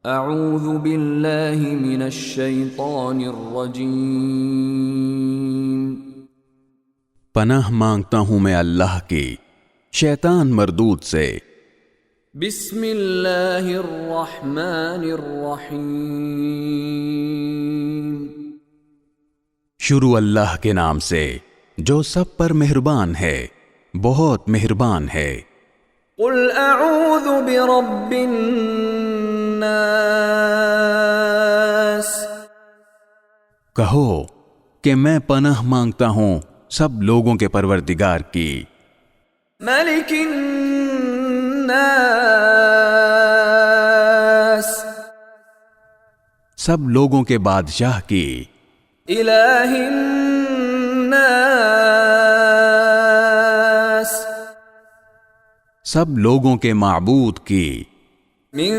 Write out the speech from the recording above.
اعوذ باللہ من الشیطان الرجیم، پناہ مانگتا ہوں میں اللہ کی شیطان مردود سے۔ بسم اللہ الرحمن الرحیم، شروع اللہ کے نام سے جو سب پر مہربان ہے، بہت مہربان ہے۔ قل اعوذ برب الناس، کہو کہ میں پناہ مانگتا ہوں سب لوگوں کے پروردگار کی، ملک الناس، سب لوگوں کے بادشاہ کی، الہ الناس، سب لوگوں کے معبود کی، من